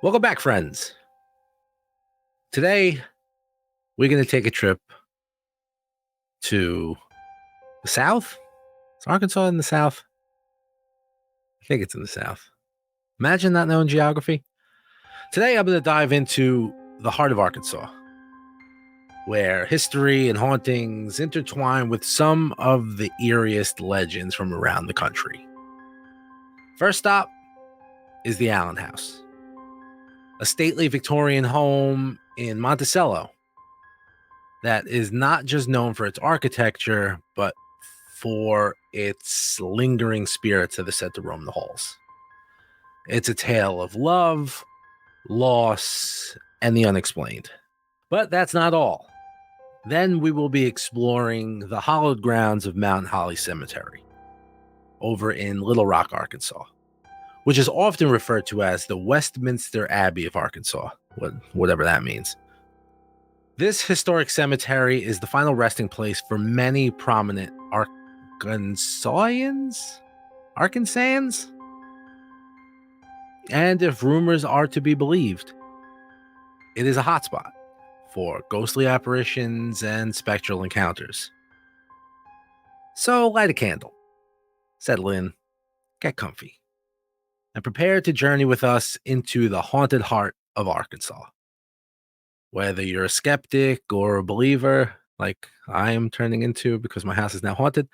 Welcome back, friends. Today, we're going to take a trip to the South. Is Arkansas in the South? I think it's in the South. Imagine not knowing geography. Today, I'm going to dive into the heart of Arkansas, where history and hauntings intertwine with some of the eeriest legends from around the country. First stop is the Allen House, a stately Victorian home in Monticello that is not just known for its architecture, but for its lingering spirits that are said to roam the halls. It's a tale of love, loss, and the unexplained. But that's not all. Then we will be exploring the hallowed grounds of Mount Holly Cemetery over in Little Rock, Arkansas, which is often referred to as the Westminster Abbey of Arkansas, whatever that means. This historic cemetery is the final resting place for many prominent Arkansans? And if rumors are to be believed, it is a hotspot for ghostly apparitions and spectral encounters. So light a candle, settle in, get comfy, and prepare to journey with us into the haunted heart of Arkansas. Whether you're a skeptic or a believer, like I am turning into because my house is now haunted,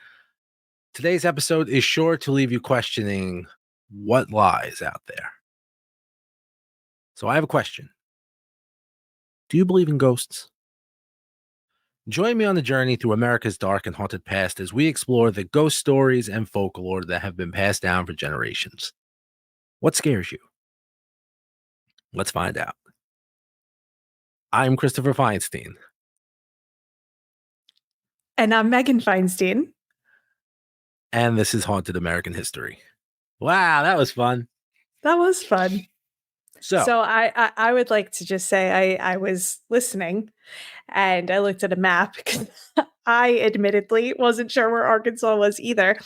today's episode is sure to leave you questioning what lies out there. So I have a question. Do you believe in ghosts? Join me on the journey through America's dark and haunted past as we explore the ghost stories and folklore that have been passed down for generations. What scares you? Let's find out. I'm Christopher Feinstein. And I'm Megan Feinstein. And this is Haunted American History. Wow, that was fun. That was fun. So I would like to just say I was listening and I looked at a map because I admittedly wasn't sure where Arkansas was either.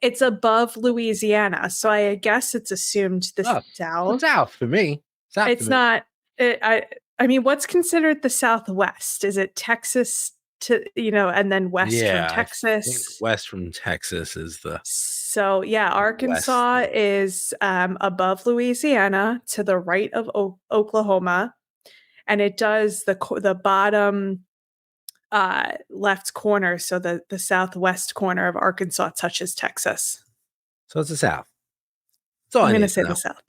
It's above Louisiana, so I guess it's assumed the South. The South for me. It's not. I mean, what's considered the Southwest? Is it Texas and then west from Texas? I think west from Texas is the. So yeah, Arkansas is above Louisiana to the right of Oklahoma, and it does the bottom left corner. So the southwest corner of Arkansas touches Texas. So it's the South. I'm going to say the South.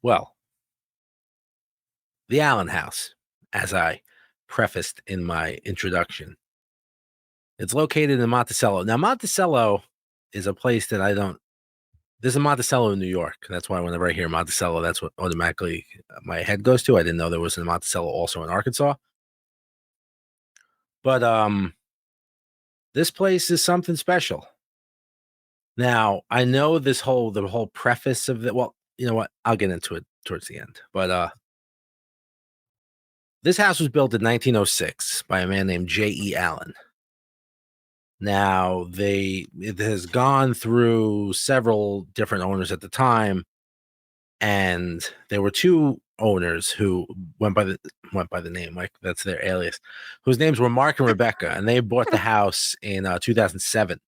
Well, the Allen House, as I prefaced in my introduction, it's located in Monticello. Now, Monticello is a place that there's a Monticello in New York. That's why whenever I hear Monticello, that's what automatically my head goes to. I didn't know there was a Monticello also in Arkansas. But this place is something special. Now, I know the whole preface of it. Well, you know what? I'll get into it towards the end. But this house was built in 1906 by a man named J.E. Allen. Now, it has gone through several different owners at the time, and there were two owners who went by the name, like that's their alias, whose names were Mark and Rebecca, and they bought the house in 2007.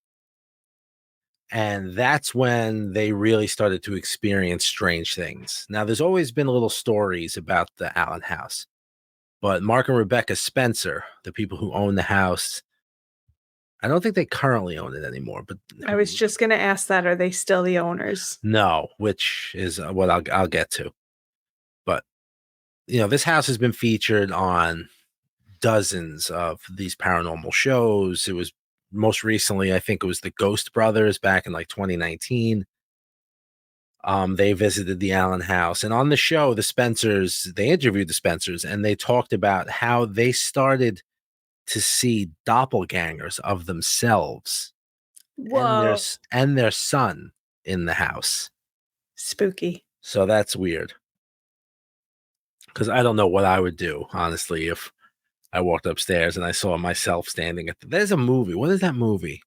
And that's when they really started to experience strange things. Now, there's always been little stories about the Allen house, but Mark and Rebecca Spencer, the people who own the house, I don't think they currently own it anymore. But I was just going to ask that. Are they still the owners? No, which is what I'll get to. But, this house has been featured on dozens of these paranormal shows. It was most recently, I think it was the Ghost Brothers back in like 2019. They visited the Allen house, and on the show, they interviewed the Spencers, and they talked about how they started to see doppelgangers of themselves. Whoa. And their son in the house. Spooky. So that's weird. Because I don't know what I would do, honestly, if I walked upstairs and I saw myself standing there's a movie. What is that movie?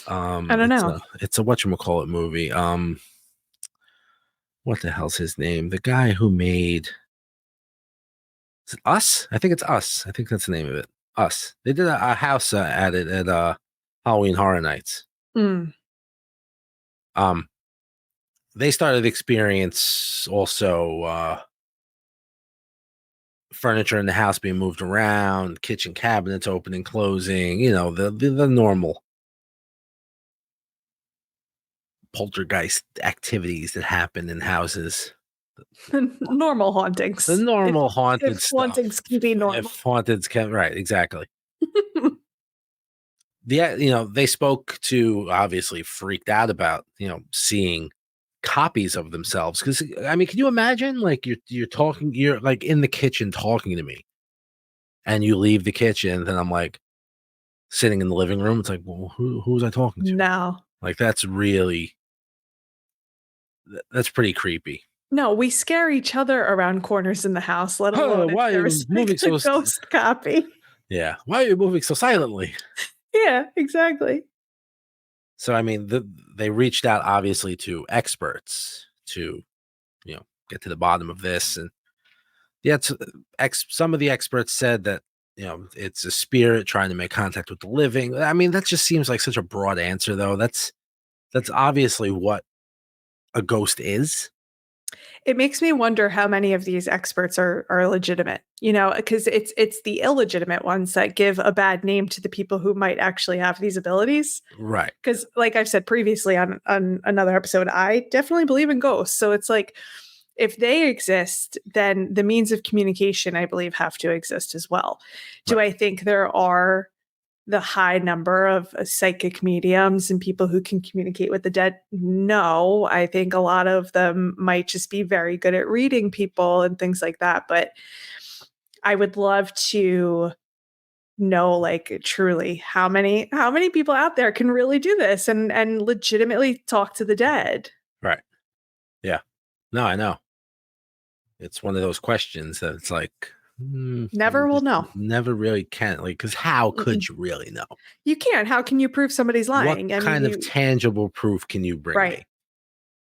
I don't know. It's a whatchamacallit movie. what the hell's his name? The guy who made is it Us? I think it's Us. I think that's the name of it. Us. They did a house at it at Halloween Horror Nights. Mm. They started to experience also furniture in the house being moved around, kitchen cabinets opening, closing, the normal poltergeist activities that happen in houses. Normal hauntings. The normal haunted if stuff. Hauntings can be normal. If haunteds can, right, exactly. They spoke to, obviously freaked out about, seeing copies of themselves. Because, I mean, can you imagine, like, you're talking, you're like in the kitchen talking to me, and you leave the kitchen, and I'm like sitting in the living room. It's like, well, who was I talking to? No. Like, that's pretty creepy. No, we scare each other around corners in the house, let alone why if are you there's moving like a ghost copy. Yeah. Why are you moving so silently? Yeah, exactly. So, I mean, they reached out, obviously, to experts to, get to the bottom of this. And some of the experts said that, it's a spirit trying to make contact with the living. I mean, that just seems like such a broad answer, though. That's obviously what a ghost is. It makes me wonder how many of these experts are legitimate, because it's the illegitimate ones that give a bad name to the people who might actually have these abilities. Right. Because like I've said previously on another episode, I definitely believe in ghosts. So it's like, if they exist, then the means of communication, I believe, have to exist as well. Right. Do I think there are the high number of psychic mediums and people who can communicate with the dead? No, I think a lot of them might just be very good at reading people and things like that. But I would love to know, like, truly how many people out there can really do this and legitimately talk to the dead. Right. Yeah. No, I know. It's one of those questions that it's like, never will know. Never really can. Like, because how could you really know? You can't. How can you prove somebody's lying? What kind of tangible proof can you bring me?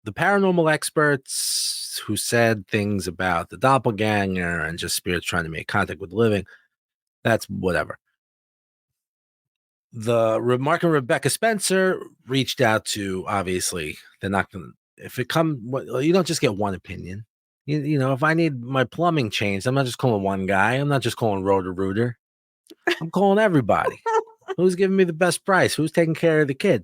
The paranormal experts who said things about the doppelganger and just spirits trying to make contact with the living, that's whatever. Mark and Rebecca Spencer reached out to, obviously, they're not going to, you don't just get one opinion. If I need my plumbing changed, I'm not just calling one guy. I'm not just calling Roto-Rooter. I'm calling everybody. Who's giving me the best price? Who's taking care of the kid?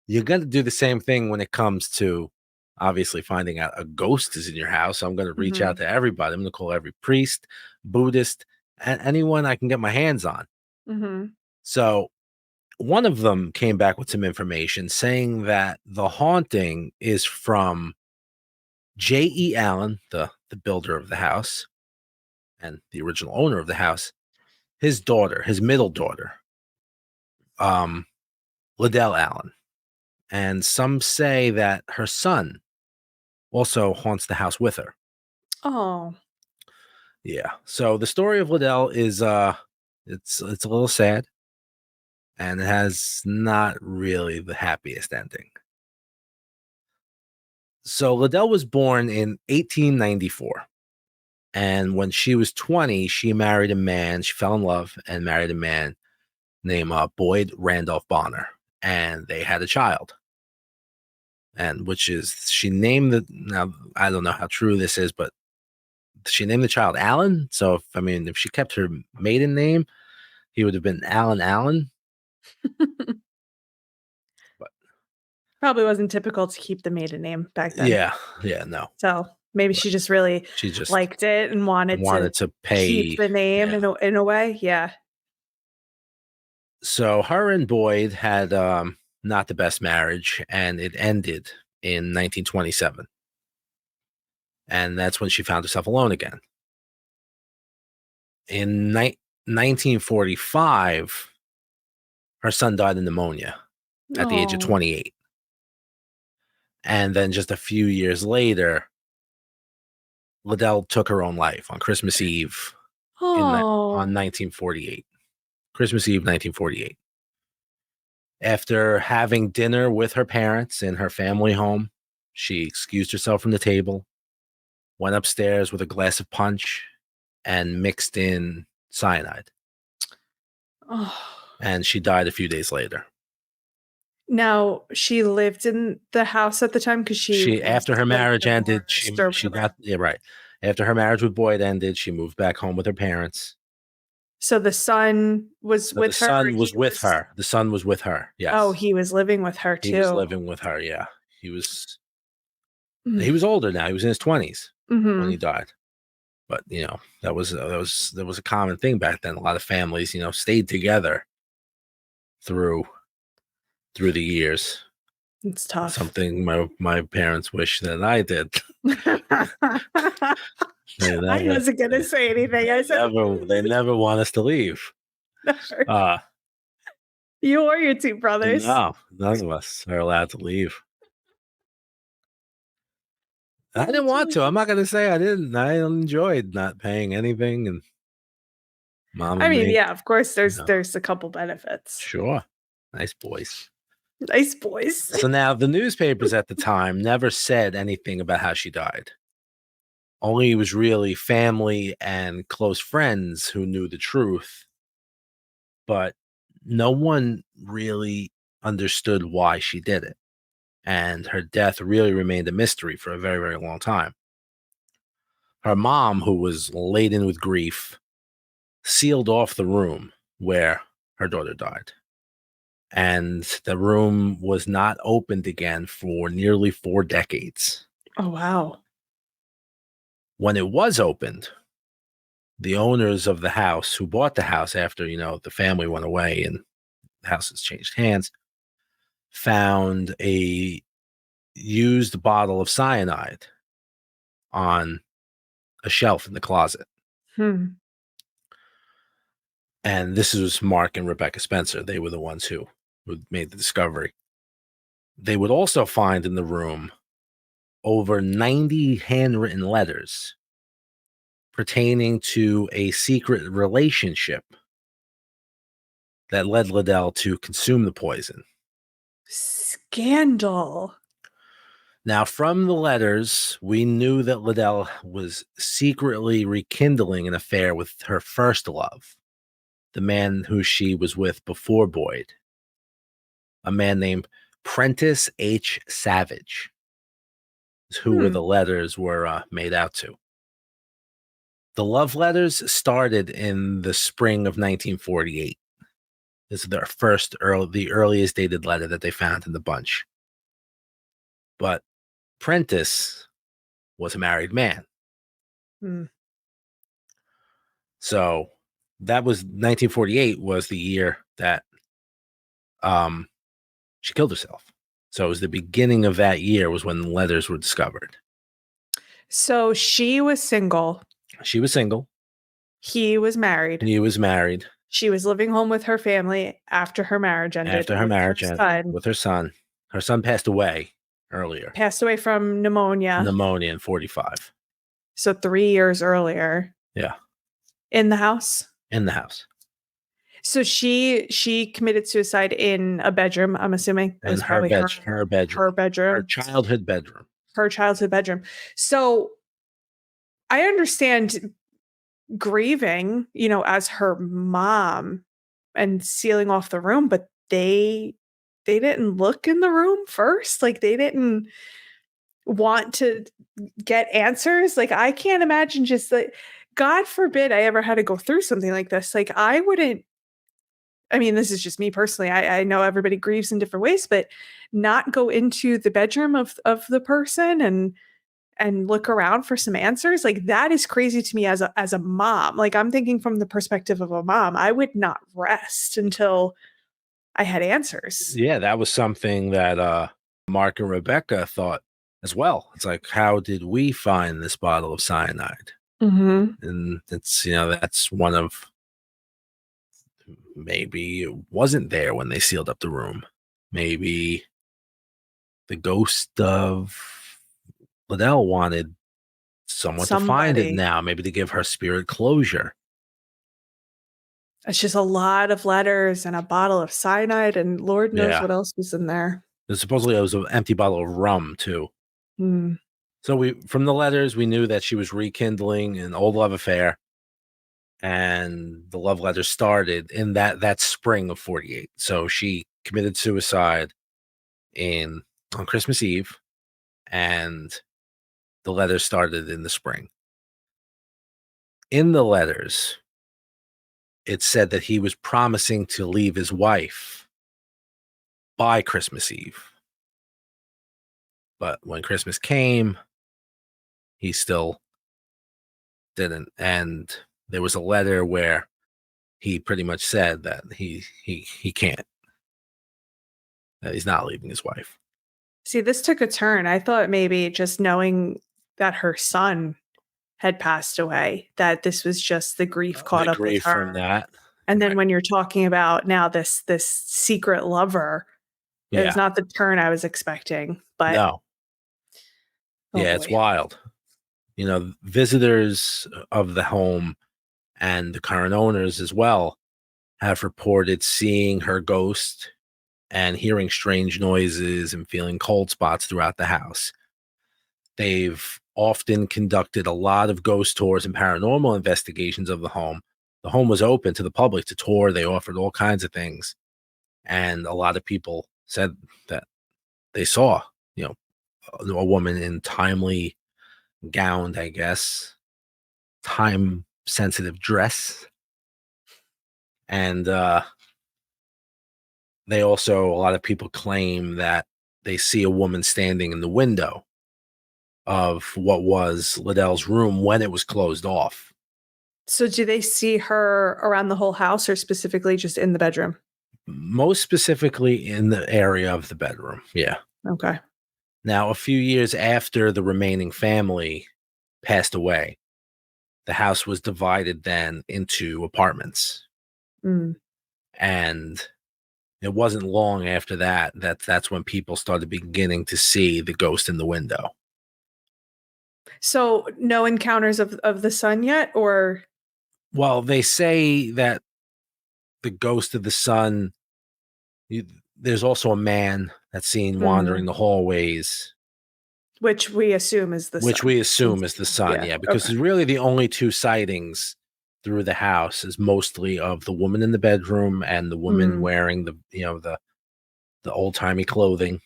You're going to do the same thing when it comes to, obviously, finding out a ghost is in your house. So I'm going to reach out to everybody. I'm going to call every priest, Buddhist, and anyone I can get my hands on. Mm-hmm. So one of them came back with some information saying that the haunting is from J.E. Allen, the builder of the house and the original owner of the house, his daughter, his middle daughter, Liddell Allen. And some say that her son also haunts the house with her. Oh. Yeah. So the story of Liddell is it's a little sad, and it has not really the happiest ending. So Liddell was born in 1894. And when she was 20, she married a man. She fell in love and married a man named Boyd Randolph Bonner. And they had a child. And she named now I don't know how true this is, but she named the child Alan. So if she kept her maiden name, he would have been Alan Allen. But probably wasn't typical to keep the maiden name back then. Yeah, no. So maybe she just liked it and wanted to keep the name in a way. Yeah. So her and Boyd had not the best marriage, and it ended in 1927. And that's when she found herself alone again. In 1945, her son died of pneumonia at the age of 28. And then just a few years later, Liddell took her own life on Christmas Eve on 1948. Christmas Eve, 1948. After having dinner with her parents in her family home, She excused herself from the table, went upstairs with a glass of punch, and mixed in cyanide. Oh. And she died a few days later. Now, she lived in the house at the time because She after her marriage ended, she got right. After her marriage with Boyd ended, she moved back home with her parents. So the son was with her? The son was with her. The son was with her, yes. Oh, he was living with her too. He was living with her, yeah. He was older now. He was in his 20s when he died. But, that was a common thing back then. A lot of families, stayed together through the years. It's tough. Something my parents wish that I did. I wasn't going to say anything. I said they never want us to leave. Never. You or your two brothers? No, none of us are allowed to leave. I didn't want to. I'm not going to say I didn't. I enjoyed not paying anything, and Mom. I mean, yeah, of course. There's a couple benefits. Sure, nice boys. Nice boys. So now the newspapers at the time never said anything about how she died. Only it was really family and close friends who knew the truth. But no one really understood why she did it. And her death really remained a mystery for a very, very long time. Her mom, who was laden with grief, sealed off the room where her daughter died. And the room was not opened again for nearly 4 decades. Oh, wow. When it was opened, the owners of the house who bought the house after, the family went away and the house has changed hands, found a used bottle of cyanide on a shelf in the closet. And this was Mark and Rebecca Spencer. They were the ones who made the discovery. They would also find in the room over 90 handwritten letters pertaining to a secret relationship that led Liddell to consume the poison. Scandal. Now, from the letters, we knew that Liddell was secretly rekindling an affair with her first love, the man who she was with before Boyd, a man named Prentice H. Savage, who the letters were made out to. The love letters started in the spring of 1948. This is the earliest dated letter that they found in the bunch. But Prentice was a married man. So that was 1948 was the year that she killed herself. So it was the beginning of that year was when the letters were discovered. So she was single. She was single. He was married. He was married. She was living home with her family after her marriage ended. After her marriage ended with her son. Her son passed away earlier. Passed away from pneumonia. Pneumonia in 45. So 3 years earlier. Yeah. In the house? In the house. So she committed suicide in a bedroom, I'm assuming. In her bedroom. Her bedroom. Her childhood bedroom. Her childhood bedroom. So I understand grieving, as her mom and sealing off the room, but they didn't look in the room first. Like they didn't want to get answers. Like I can't imagine just like, God forbid I ever had to go through something like this. Like I wouldn't, I mean, this is just me personally. I know everybody grieves in different ways, but not go into the bedroom of the person and look around for some answers. Like that is crazy to me as a mom. Like I'm thinking from the perspective of a mom, I would not rest until I had answers. Yeah, that was something that Mark and Rebecca thought as well. It's like, how did we find this bottle of cyanide? And it's, that's one of, maybe it wasn't there when they sealed up the room. Maybe the ghost of Liddell wanted someone to find it now, maybe to give her spirit closure. It's just a lot of letters and a bottle of cyanide, and Lord knows what else was in there. And supposedly it was an empty bottle of rum, too. Mm. So from the letters, we knew that she was rekindling an old love affair, and the love letters started in that spring of 48. So she committed suicide on Christmas Eve, and the letters started in the spring. In the letters, it said that he was promising to leave his wife by Christmas Eve. But when Christmas came, he still didn't. And there was a letter where he pretty much said that he can't, that he's not leaving his wife. See, this took a turn. I thought maybe just knowing that her son had passed away, that this was just the grief caught The up with grief from her. that. And then Right. when you're talking about now this secret lover, it was Yeah. not the turn I was expecting. But No. oh Yeah, it's boy. wild. Visitors of the home and the current owners as well have reported seeing her ghost and hearing strange noises and feeling cold spots throughout the house. They've often conducted a lot of ghost tours and paranormal investigations of the home. The home was open to the public to tour. They offered all kinds of things. And a lot of people said that they saw, a woman in timely gowned, I guess, time sensitive dress. And a lot of people claim that they see a woman standing in the window of what was Liddell's room when it was closed off. So do they see her around the whole house or specifically just in the bedroom? Most specifically in the area of the bedroom. Yeah. Okay. Now, a few years after the remaining family passed away, the house was divided then into apartments. Mm. And it wasn't long after that's when people started beginning to see the ghost in the window. So no encounters of the son yet, or Well, they say that the ghost of the son, there's also a man that's seen wandering the hallways, which we assume is the which son. we assume is the son. Yeah, because Okay. it's really the only two sightings through the house is mostly of the woman in the bedroom and the woman wearing the old-timey clothing.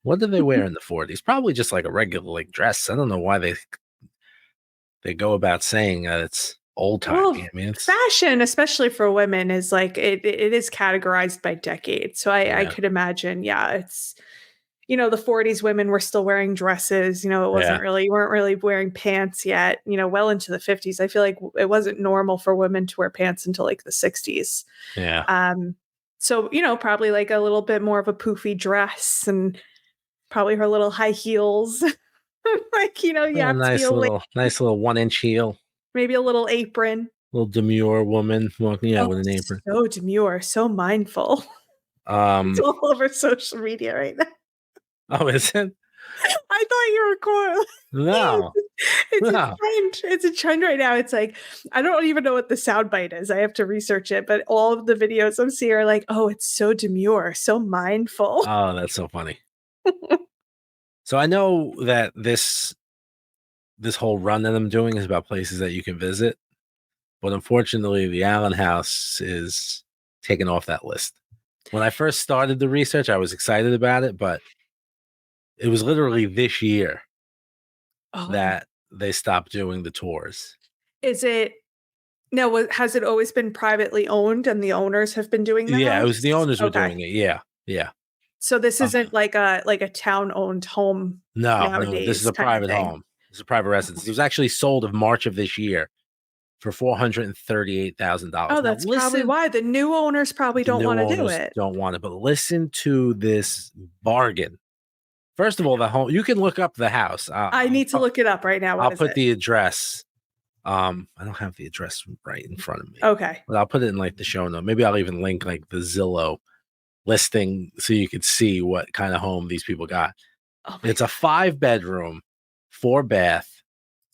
What did they wear in the 40s? Probably just like a regular dress. I don't know why they go about saying that it's old-timey. Well, I mean, it's fashion, especially for women, is like it is categorized by decade. So I yeah, could imagine, yeah, it's the 40s women were still wearing dresses. It wasn't yeah, really, you weren't really wearing pants yet, well into the 50s. I feel like it wasn't normal for women to wear pants until like the 60s. yeah. So, probably like a little bit more of a poofy dress and probably her little high heels. Like, you A have to be a nice little 1-inch heel, maybe a little apron. little demure woman walking out Oh, with an apron. so demure, so mindful. It's Um, all over social media right now. oh, is it? I thought you were cool. No, It's a no. trend. It's a trend right now. It's like, I don't even know what the soundbite is. I have to research it, but all of the videos I'm seeing are like, oh, it's so demure, so mindful. Oh, that's so funny. So I know that this whole run that I'm doing is about places that you can visit, but unfortunately, the Allen House is taken off that list. When I first started the research, I was excited about it, but it was literally this year Oh, that they stopped doing the tours. is it no, has it always been privately owned and the owners have been doing the Yeah, it was the house? owners were Okay. doing it. Yeah, yeah. So this Uh, isn't like a town-owned home no, this is nowadays a kind of private thing. home. It's a private residence. It was actually sold of March of this year for $438,000. Oh, Now that's probably listen, why the new owners probably the don't new wanna do owners it. don't want it, but listen to this bargain. First of all, the home, you can look up the house. I need to look it up right now. What I'll is put it? the address. I don't have the address right in front of me, Okay. but I'll put it in the show note. Maybe I'll even link the Zillow listing so you could see what kind of home these people got. Oh my It's a 5-bedroom, 4-bath,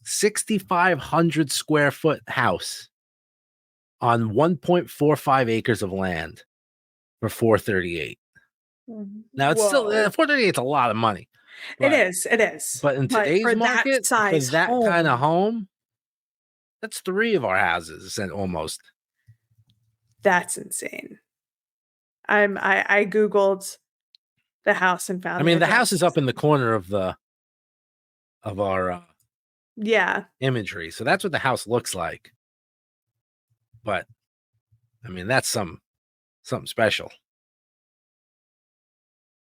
6,500 square foot house on 1.45 acres of land for 438. god. Now it's still Whoa. 438 is a lot of money. It But is, it is. but in But today's for that market, for size that kind of home, home, that's 3 of our houses and almost. that's insane. I Googled the house and I found the mean, the address. house is up in the corner of our Yeah. imagery, so that's what the house looks like. But I mean, that's something special.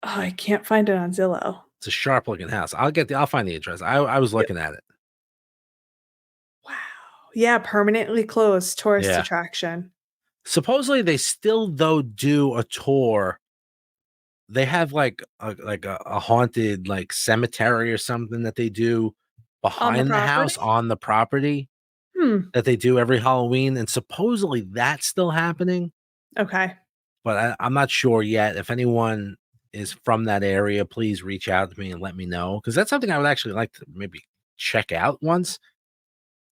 Oh, I can't find it on Zillow. It's a sharp looking house. I'll find the address. I was Yep. looking at it. Wow. Yeah, permanently closed tourist Yeah. attraction. Supposedly they still though do a tour. They have like a haunted like cemetery or something that they do On the behind the property? house on the property Hmm. that they do every Halloween, and supposedly that's still happening. Okay. But I'm not sure yet. If anyone is from that area, please reach out to me and let me know, because that's something I would actually like to maybe check out once.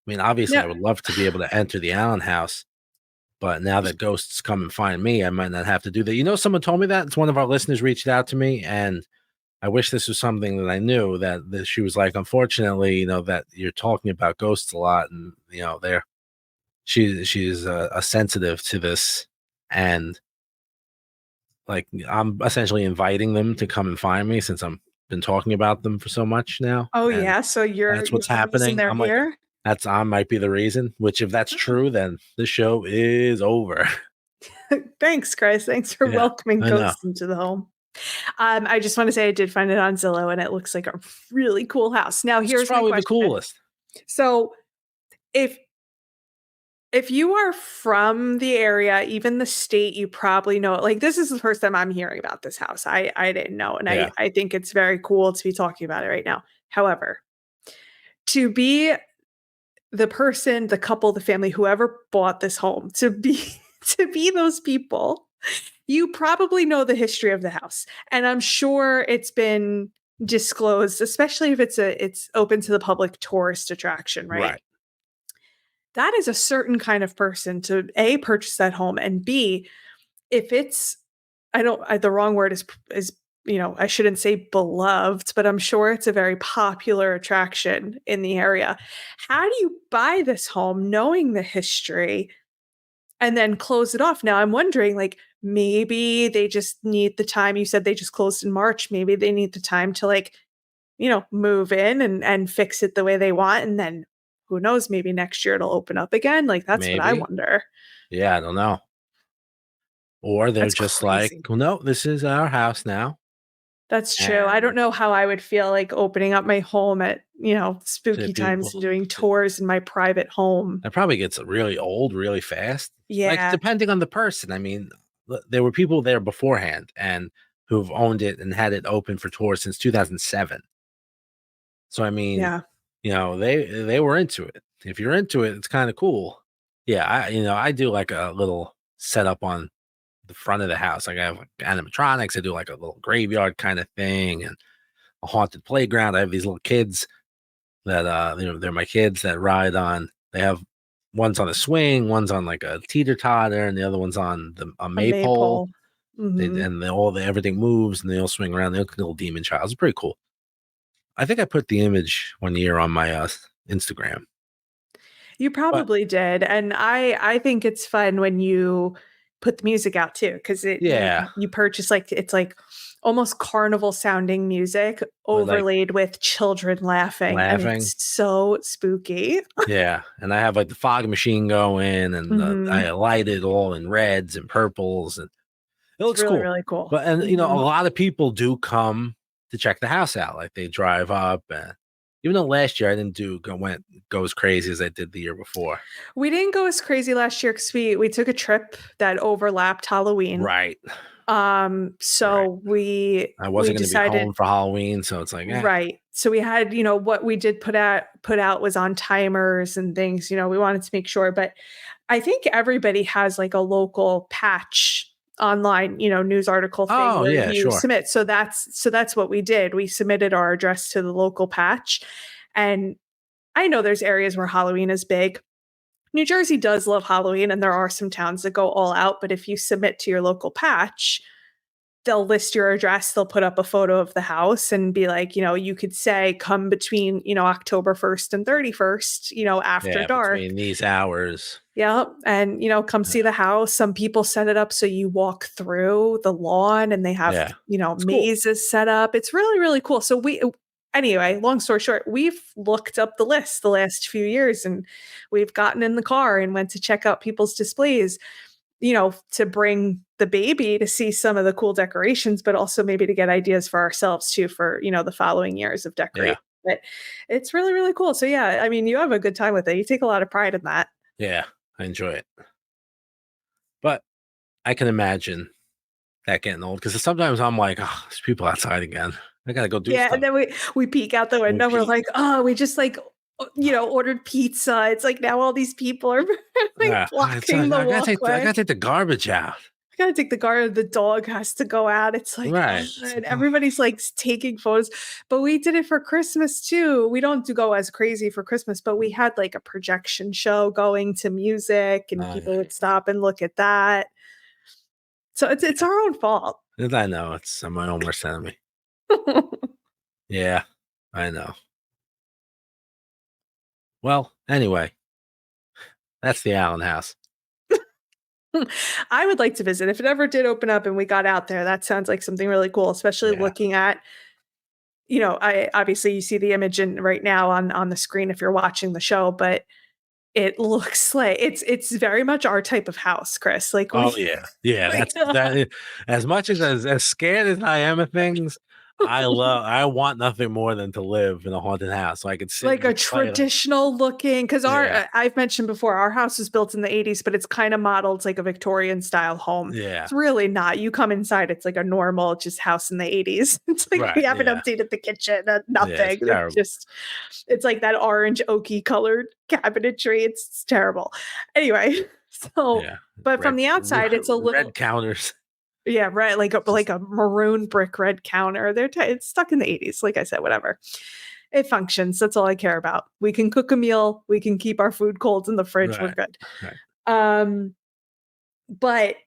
I mean, obviously, I Yeah. would love to be able to enter the Allen house, but now that ghosts come and find me, I might not have to do that. You know, someone told me that. It's one of our listeners reached out to me, and I wish this was something that I knew, that she was like, unfortunately, that you're talking about ghosts a lot, and she's a sensitive to this, and like I'm essentially inviting them to come and find me since I'm been talking about them for so much now, Oh, and yeah, so you're that's what's the reason happening. they're I'm like, here? that's I might be the reason. Which, if that's true, then the show is over. Thanks, Chris. Thanks for Yeah, welcoming I know. ghosts into the home. I just wanna say I did find it on Zillow, and it looks like a really cool house. Now This is here's my probably the question. coolest. So, if if you are from the area, even the state, you probably know it. Like, this is the first time I'm hearing about this house. I didn't know, and Yeah, I think it's very cool to be talking about it right now. However, to be the person, the couple, the family, whoever bought this home, to be to be those people, you probably know the history of the house, and I'm sure it's been disclosed, especially if it's open to the public tourist attraction, right? right. That is a certain kind of person to A, purchase that home, and B, if it's the wrong word is, I shouldn't say beloved, but I'm sure it's a very popular attraction in the area. How do you buy this home knowing the history and then close it off? Now I'm wondering, like, maybe they just need the time. You said they just closed in March. Maybe they need the time to, like, move in and fix it the way they want, and then who knows, maybe next year it'll open up again. Like, that's what I Maybe. wonder. Yeah, I don't know. Or they're That's just like, crazy. well, no, this is our house now, That's true. I don't and know how I would feel, like, opening up my home at, to spooky times and people, doing to, tours in my private home. that probably gets really old really fast. Like, Yeah. depending on the person. I mean, there were people there beforehand and who've owned it and had it open for tours since 2007. So I mean, Yeah. they were into it. If you're into it, it's kind of cool. Yeah, I do like a little setup on the front of the house. Like, I have like animatronics. I do like a little graveyard kind of thing and a haunted playground. I have these little kids that they're my kids that ride on. They have one's on a swing, one's on like a teeter totter, and the other one's on a A maypole. maypole. Mhm. Everything moves and they all swing around. They look like little demon childs. It's pretty cool. I think I put the image one year on my Instagram. You But probably did, and I think it's fun when you put the music out too, 'cause it you yeah, you purchase, like, it's like almost carnival sounding music with like overlaid with children laughing, and laughing. it's so spooky. Yeah, and I have like the fog machine going, and Mhm. I light it all in reds and purples, and it It's looks really, cool. really cool. But and a Mhm. lot of people do come to check the house out. Like, they drive up, and even though last year I didn't go as crazy as I did the year before. We didn't go as crazy last year 'cause we took a trip that overlapped Halloween. Right, right. So we I wasn't going to be decided. home for Halloween, so it's like, Right. So we had, what we did put out was on timers and things, we wanted to make sure, but I think everybody has, like, a local patch online, news article thing oh where yeah, you sure, submit. So that's what we did. We submitted our address to the local patch. And I know there's areas where Halloween is big. New Jersey does love Halloween, and there are some towns that go all out, but if you submit to your local patch, they'll list your address. They'll put up a photo of the house and be like, you could say come between, October 1st and 31st, after Yeah, dark. between these hours. Yep. And, come see the house. Some people set it up so you walk through the lawn and they have, Yeah. It's cool. mazes set up. It's really, really cool. So anyway, long story short, we've looked up the list the last few years and we've gotten in the car and went to check out people's displays, to bring the baby to see some of the cool decorations, but also maybe to get ideas for ourselves too, for, the following years of decorating. Yeah. But it's really, really cool. So yeah, I mean, you have a good time with it. You take a lot of pride in that. Yeah, I enjoy it. But I can imagine that getting old because sometimes I'm like, oh, there's people outside again. I gotta go do Yeah, stuff. and then we peek out the window. We're peek. like, oh, we just like ordered pizza. It's like now all these people are like blocking the I walkway. gotta take the garbage out. I gotta take the guard. The dog has to go out. It's like, Right. and everybody's like taking photos. But we did it for Christmas too. We don't go as crazy for Christmas, but we had like a projection show going to music, and people would stop and look at that. So it's our own fault. I know it's my own worst enemy. Yeah, I know. Well, anyway, that's the Allen house. I would like to visit. If it ever did open up and we got out there, that sounds like something really cool, especially looking at, I obviously you see the image right now on the screen if you're watching the show, but it looks like it's very much our type of house, Chris. Like, yeah. That's that. As much as scared as I am of things, I want nothing more than to live in a haunted house so I could sit like a traditional looking, because I've mentioned before, our house was built in the 80s, but it's kind of modeled like a Victorian style home. Yeah. It's really not. You come inside, it's like a normal just house in the 80s. It's like we haven't updated the kitchen, nothing. It's like that orange oaky colored cabinetry. It's terrible. Anyway, but from the outside, it's a little red counters. Yeah, right. Like a maroon brick red counter. It's stuck in the 80s. Like I said, whatever. It functions. That's all I care about. We can cook a meal. We can keep our food cold in the fridge. Right. We're good. Right. But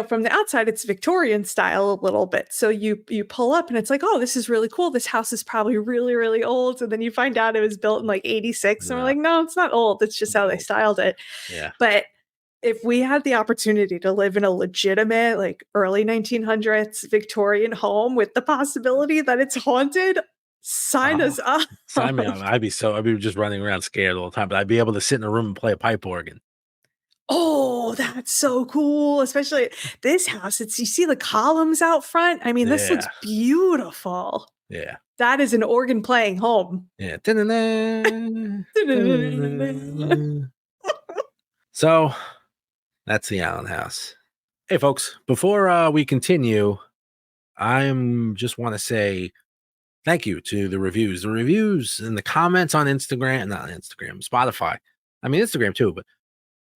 from the outside, it's Victorian style a little bit. So you pull up and it's like, oh, this is really cool. This house is probably really, really old. And then you find out it was built in like 86. And we're like, no, it's not old. It's just how they styled it. Yeah. But if we had the opportunity to live in a legitimate, like early 1900s Victorian home with the possibility that it's haunted, sign us up. Sign me up. I'd be just running around scared all the time, but I'd be able to sit in a room and play a pipe organ. Oh, that's so cool. Especially this house. You see the columns out front. I mean, this looks beautiful. Yeah. That is an organ playing home. Yeah. So that's the Allen house. Hey, folks, before we continue, just want to say thank you to the reviews. The reviews and the comments on Spotify. I mean, Instagram too, but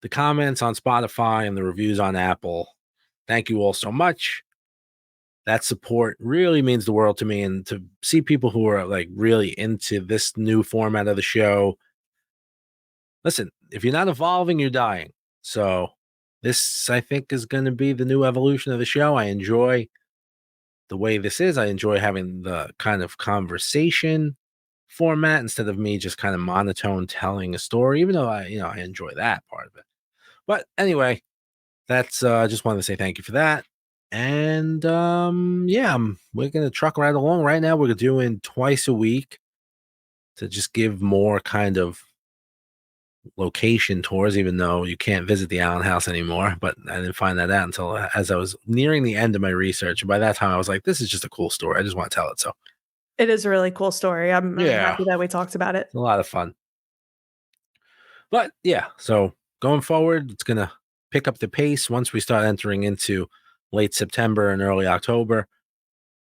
the comments on Spotify and the reviews on Apple. Thank you all so much. That support really means the world to me. And to see people who are like really into this new format of the show. Listen, if you're not evolving, you're dying. So this, I think, is going to be the new evolution of the show. I enjoy the way this is. I enjoy having the kind of conversation format instead of me just kind of monotone telling a story, even though I enjoy that part of it. But anyway, that's I just wanted to say thank you for that. And we're going to truck right along. Right now, we're doing twice a week to just give more kind of location tours, even though you can't visit the Allen house anymore. But I didn't find that out until as I was nearing the end of my research. And by that time, I was like, this is just a cool story. I just want to tell it. So it is a really cool story. I'm happy that we talked about it. It's a lot of fun. But yeah, so going forward, it's going to pick up the pace once we start entering into late September and early October.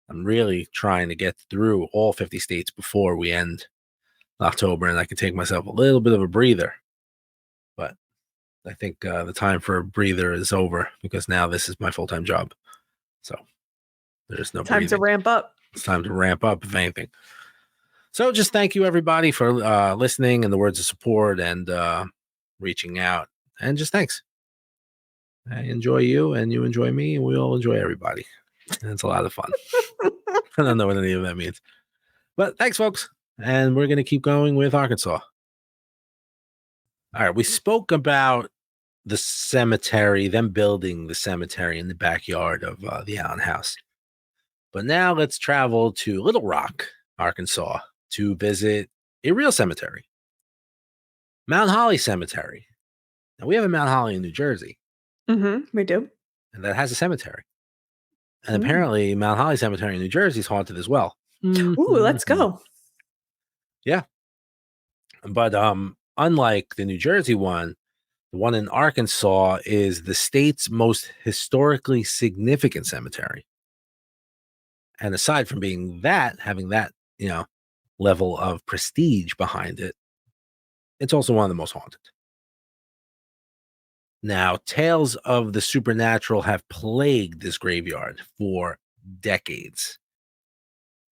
I'm really trying to get through all 50 states before we end October, and I can take myself a little bit of a breather. But I think the time for a breather is over because now this is my full-time job. So there's no time breathing. To ramp up. It's time to ramp up, if anything. So just thank you, everybody, for listening and the words of support and reaching out. And just thanks. I enjoy you, and you enjoy me, and we all enjoy everybody. It's a lot of fun. I don't know what any of that means. But thanks, folks. And we're going to keep going with Arkansas. All right. We spoke about the cemetery, them building the cemetery in the backyard of the Allen house. But now let's travel to Little Rock, Arkansas, to visit a real cemetery, Mount Holly Cemetery. Now, we have a Mount Holly in New Jersey. We do. And that has a cemetery. And apparently, Mount Holly Cemetery in New Jersey is haunted as well. Ooh, let's go. Yeah. But unlike the New Jersey one, the one in Arkansas is the state's most historically significant cemetery. And aside from being that, having that, level of prestige behind it, it's also one of the most haunted. Now, tales of the supernatural have plagued this graveyard for decades.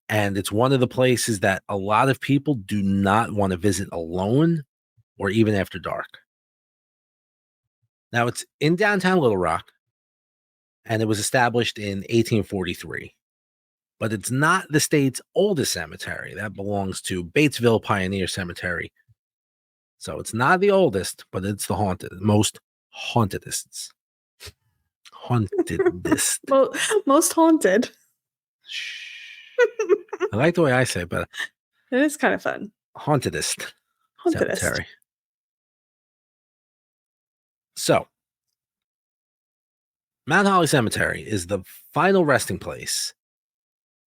And it's one of the places that a lot of people do not want to visit alone or even after dark. Now, it's in downtown Little Rock, and it was established in 1843. But it's not the state's oldest cemetery. That belongs to Batesville Pioneer Cemetery. So it's not the oldest, but it's the most hauntedest. Hauntedest. Most haunted. I like the way I say it, but it is kind of fun. Hauntedest cemetery. So, Mount Holly Cemetery is the final resting place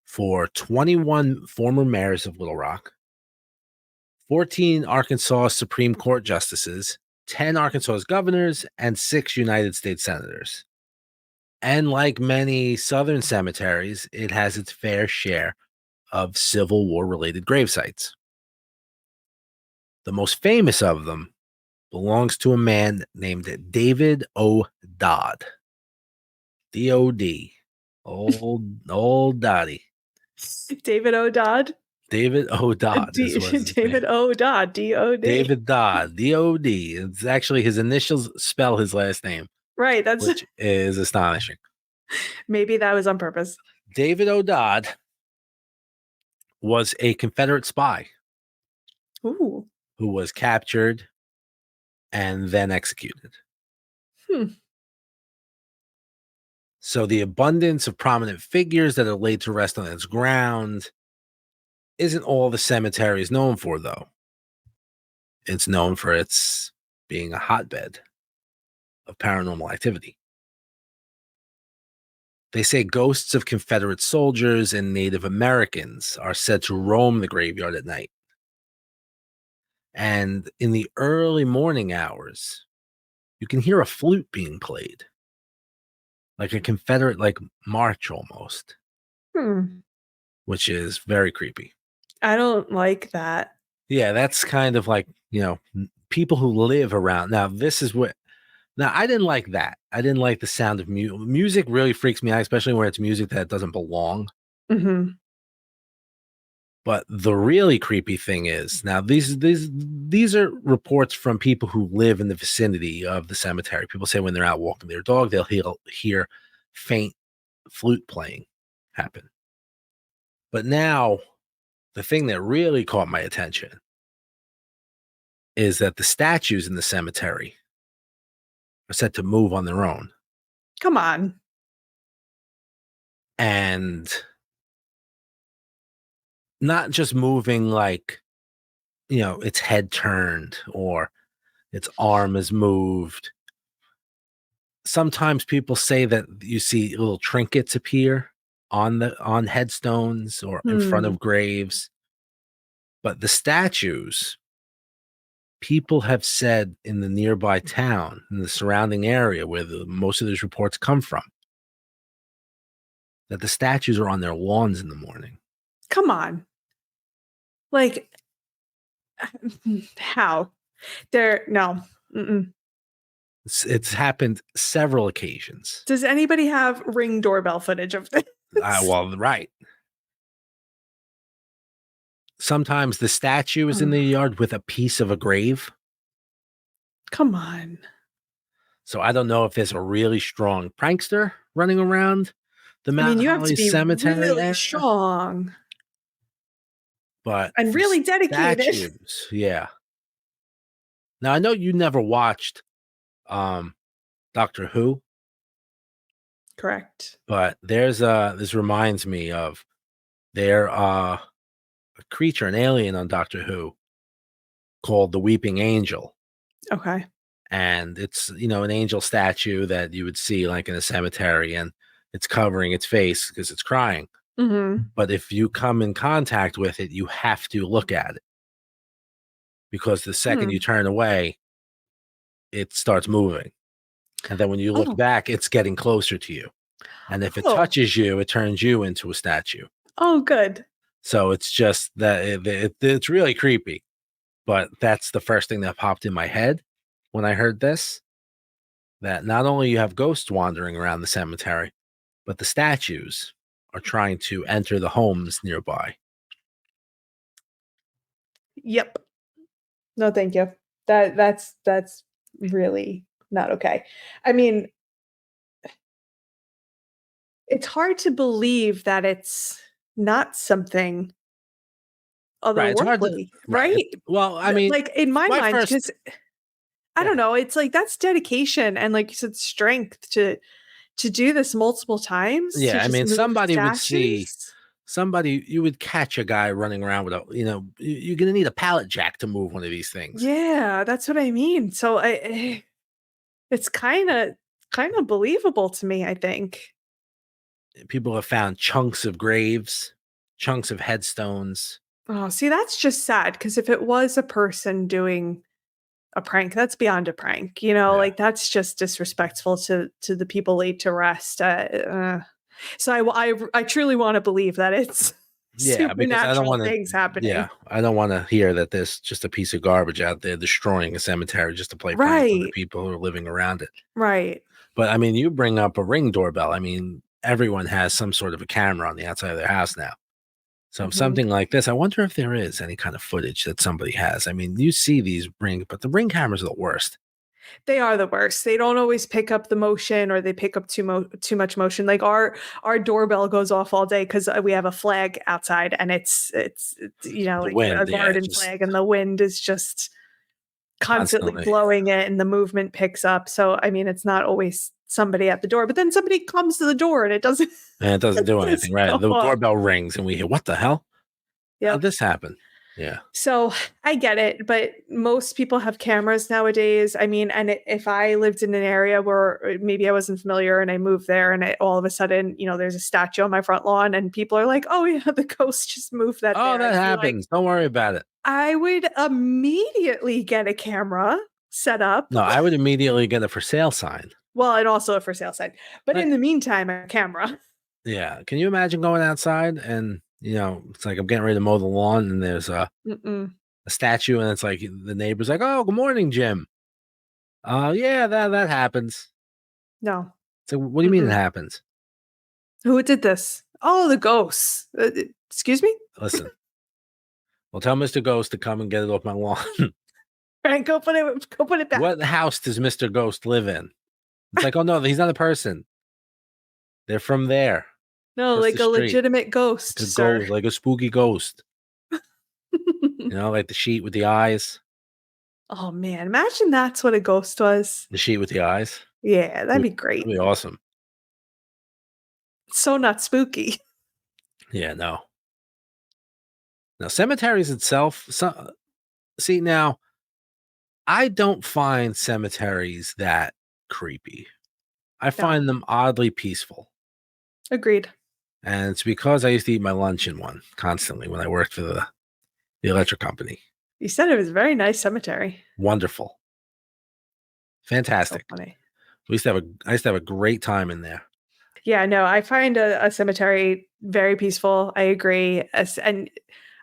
for 21 former mayors of Little Rock, 14 Arkansas Supreme Court justices, 10 Arkansas governors, and 6 United States senators. And like many Southern cemeteries, it has its fair share of Civil War-related grave sites. The most famous of them belongs to a man named David O. Dodd. D-O-D. Old Dottie. David O. Dodd? David O. Dodd. David O. Dodd. D-O-D. David Dodd. D-O-D. It's actually his initials spell his last name. Right. Which is astonishing. Maybe that was on purpose. David O. Dodd was a Confederate spy. Ooh. Who was captured and then executed. So the abundance of prominent figures that are laid to rest on its ground isn't all the cemetery is known for, though. It's known for its being a hotbed of paranormal activity. They say ghosts of Confederate soldiers and Native Americans are said to roam the graveyard at night. And in the early morning hours, you can hear a flute being played. Like a Confederate, march almost. Which is very creepy. I don't like that. Yeah, that's kind of like, people who live around. Now, I didn't like that. I didn't like the sound of music. Music really freaks me out, especially when it's music that doesn't belong. But the really creepy thing is, now these are reports from people who live in the vicinity of the cemetery. People say when they're out walking their dog, they'll hear faint flute playing happen. But now, the thing that really caught my attention is that the statues in the cemetery are said to move on their own. Come on. And not just moving its head turned or its arm is moved. Sometimes people say that you see little trinkets appear on headstones or in front of graves. But the statues, people have said in the nearby town, in the surrounding area where most of these reports come from, that the statues are on their lawns in the morning. Come on. How? No. It's happened several occasions. Does anybody have Ring doorbell footage of this? Well, right. Sometimes the statue is in the yard with a piece of a grave. Come on. So I don't know if there's a really strong prankster running around the I mean, Mount you have to Holly be Cemetery really area, strong but and for really dedicated. statues, yeah. Now I know you never watched um Doctor Who, Correct. but there's this reminds me of there a creature, an alien on Doctor Who called the Weeping Angel. Okay. And it's, an angel statue that you would see like in a cemetery, and it's covering its face because it's crying. Mhm. But if you come in contact with it, you have to look at it, because the second you Hmm. turn away, it starts moving. And then when you look Oh. back, it's getting closer to you. And if it Oh. touches you, it turns you into a statue. Oh, good. So it's just that it's really creepy. But that's the first thing that popped in my head when I heard this, that not only you have ghosts wandering around the cemetery, but the statues are trying to enter the homes nearby. Yep. No, thank you. That's really not okay. I mean, it's hard to believe that it's not something Right. It's hard to, otherworldly, right. right? Well, I mean, Like, in my my mind, first, because I go don't ahead. know, it's like that's dedication and, like you said, strength to do this multiple times, to Yeah. I just mean, move statues. you would catch a guy running around with you're going to need a pallet jack to move one of these things. Yeah, that's what I mean. So it's kinda believable to me, I think. People have found chunks of graves, chunks of headstones. Oh, see, that's just sad. Because if it was a person doing a prank, that's beyond a prank, Yeah. like, that's just disrespectful to the people laid to rest, so I truly wanna believe that it's Yeah, because I don't supernatural want to. things Yeah, happening. I don't want to hear that there's just a piece of garbage out there destroying a cemetery just to play pranks on the Right, people who are living around it. right. But I mean, you bring up a Ring doorbell. I mean, everyone has some sort of a camera on the outside of their house now. So Mhm. something like this, I wonder if there is any kind of footage that somebody has. I mean, you see these Ring, but the Ring cameras are the worst. They are the worst. They don't always pick up the motion, or they pick up too much motion. Like, our doorbell goes off all day because we have a flag outside, and it's The like wind, a yeah, garden just flag, and the wind is just constantly constantly. blowing it, and the movement picks up. So, I mean, it's not always somebody at the door, but then somebody comes to the door and it doesn't And it doesn't it do doesn't anything, right? go The off. doorbell rings and we hear, what the hell? How'd Yep. this happen? Yeah. So, I get it, but most people have cameras nowadays. I mean, and if I lived in an area where maybe I wasn't familiar and I moved there, and all of a sudden, there's a statue on my front lawn and people are like, "Oh, yeah, the ghost just moved that Oh, there." that I'd be like, happens. Don't worry about it. I would immediately get a camera set up. No, I would immediately get a for sale sign. Well, and also a for sale sign. But Like, in the meantime, a camera. yeah. Can you imagine going outside and, it's like I'm getting ready to mow the lawn and there's Mm-mm. a statue and it's like the neighbor's like, oh, good morning, Jim. Yeah, that happens. No. So what do you mean it Mm-mm. happens? Who did this? Oh, the ghosts. Excuse me? Listen, well, tell Mr. Ghost to come and get it off my lawn. Frank, go put it back. What house does Mr. Ghost live in? It's like, oh no, he's not a person. They're from there, No, across like the a street. legitimate ghost, Like a sir. ghost, like a spooky ghost. Like the sheet with the eyes. Oh, man, imagine that's what a ghost was. The sheet with the eyes. Yeah, that'd be That'd great. be awesome. So not spooky. Yeah, no. Now, cemeteries itself, see, now, I don't find cemeteries that creepy. I No, find them oddly peaceful. agreed. And it's because I used to eat my lunch in one constantly when I worked for the electric company. You said it was a very nice cemetery. Wonderful. So Fantastic. funny. I used to have a great time in there. Yeah, no, I find a cemetery very peaceful. I agree. And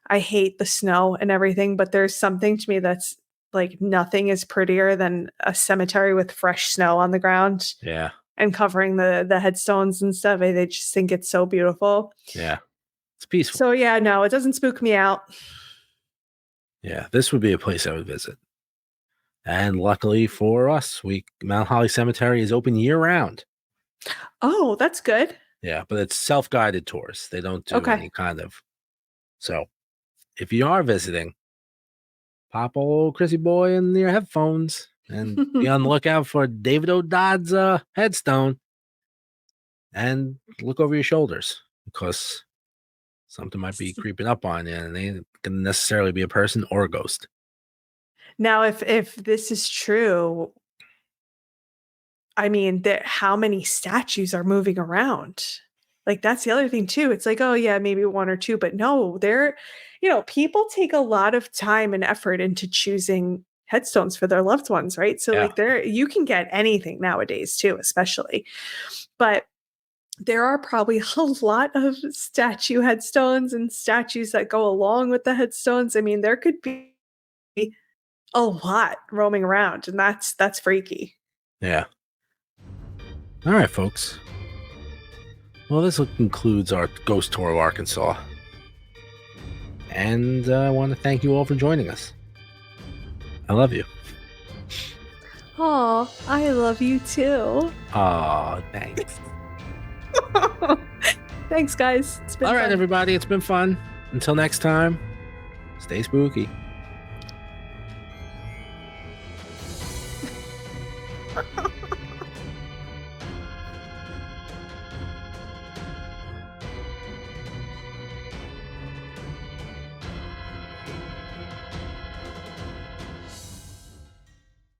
I hate the snow and everything, but there's something to me that's like nothing is prettier than a cemetery with fresh snow on the ground Yeah. and covering the headstones and stuff. They just think it's so beautiful. Yeah. It's peaceful. So yeah, no, it doesn't spook me out. Yeah. This would be a place I would visit. And luckily for us, Mount Holly Cemetery is open year round. Oh, that's good. Yeah, but it's self-guided tours. They don't do Okay. any kind of. So if you are visiting, pop old Chrissy boy in your headphones and be on the lookout for David O'Dodd's headstone, and look over your shoulders because something might be creeping up on you, and they ain't gonna necessarily be a person or a ghost. Now, if this is true, I mean, how many statues are moving around? Like, that's the other thing too. It's like, oh yeah, maybe one or two, but no, people take a lot of time and effort into choosing headstones for their loved ones, right? So Yeah. like you can get anything nowadays too, especially. But there are probably a lot of statue headstones and statues that go along with the headstones. I mean, there could be a lot roaming around, and that's freaky. Yeah. All right, folks. Well, this concludes our ghost tour of Arkansas. And I want to thank you all for joining us. I love you. Oh, I love you too. Aw, thanks. Thanks, guys. It's been All right, fun. everybody. It's been fun. Until next time, stay spooky.